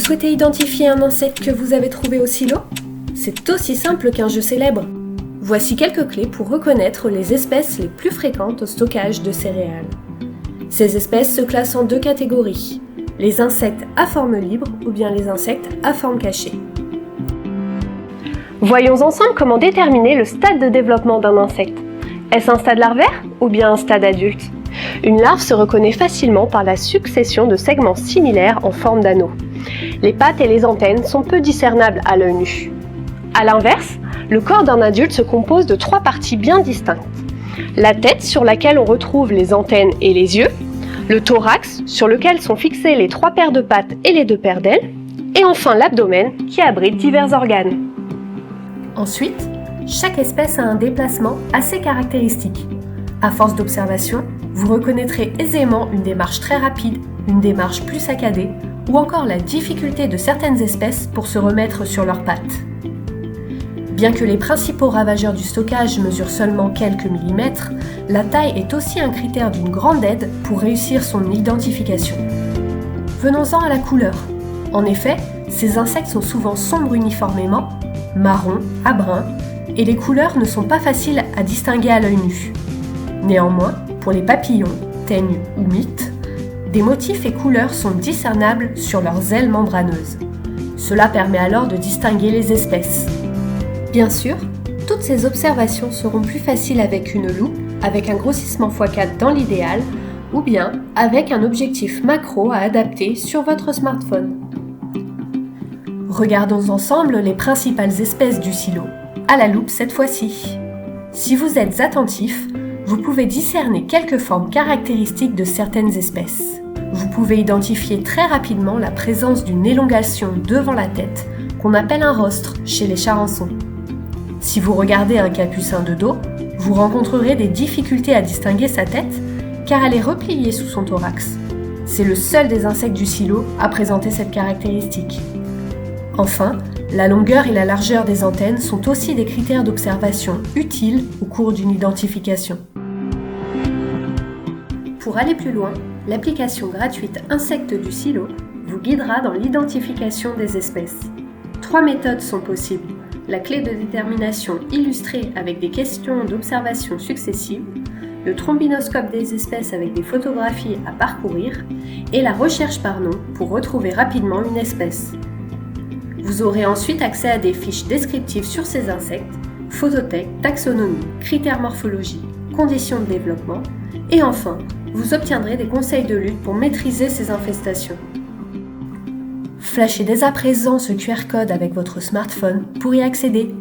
souhaitez identifier un insecte que vous avez trouvé au silo? C'est aussi simple qu'un jeu célèbre. Voici quelques clés pour reconnaître les espèces les plus fréquentes au stockage de céréales. Ces espèces se classent en deux catégories, les insectes à forme libre ou bien les insectes à forme cachée. Voyons ensemble comment déterminer le stade de développement d'un insecte. Est-ce un stade larvaire ou bien un stade adulte? Une larve se reconnaît facilement par la succession de segments similaires en forme d'anneau. Les pattes et les antennes sont peu discernables à l'œil nu. A l'inverse, le corps d'un adulte se compose de trois parties bien distinctes. La tête sur laquelle on retrouve les antennes et les yeux, le thorax sur lequel sont fixées les trois paires de pattes et les deux paires d'ailes, et enfin l'abdomen qui abrite divers organes. Ensuite, chaque espèce a un déplacement assez caractéristique. À force d'observation, vous reconnaîtrez aisément une démarche très rapide, une démarche plus saccadée, ou encore la difficulté de certaines espèces pour se remettre sur leurs pattes. Bien que les principaux ravageurs du stockage mesurent seulement quelques millimètres, la taille est aussi un critère d'une grande aide pour réussir son identification. Venons-en à la couleur. En effet, ces insectes sont souvent sombres uniformément, marron à brun, et les couleurs ne sont pas faciles à distinguer à l'œil nu. Néanmoins, pour les papillons, teignes ou mites, des motifs et couleurs sont discernables sur leurs ailes membraneuses. Cela permet alors de distinguer les espèces. Bien sûr, toutes ces observations seront plus faciles avec une loupe, avec un grossissement x4 dans l'idéal, ou bien avec un objectif macro à adapter sur votre smartphone. Regardons ensemble les principales espèces du silo, à la loupe cette fois-ci. Si vous êtes attentif, vous pouvez discerner quelques formes caractéristiques de certaines espèces. Vous pouvez identifier très rapidement la présence d'une élongation devant la tête, qu'on appelle un rostre chez les charançons. Si vous regardez un capucin de dos, vous rencontrerez des difficultés à distinguer sa tête, car elle est repliée sous son thorax. C'est le seul des insectes du silo à présenter cette caractéristique. Enfin, la longueur et la largeur des antennes sont aussi des critères d'observation utiles au cours d'une identification. Pour aller plus loin, l'application gratuite Insectes du silo vous guidera dans l'identification des espèces. 3 méthodes sont possibles. La clé de détermination illustrée avec des questions d'observation successives, le trombinoscope des espèces avec des photographies à parcourir et la recherche par nom pour retrouver rapidement une espèce. Vous aurez ensuite accès à des fiches descriptives sur ces insectes, photothèque, taxonomie, critères morphologiques, conditions de développement, et enfin, vous obtiendrez des conseils de lutte pour maîtriser ces infestations. Flashez dès à présent ce QR code avec votre smartphone pour y accéder.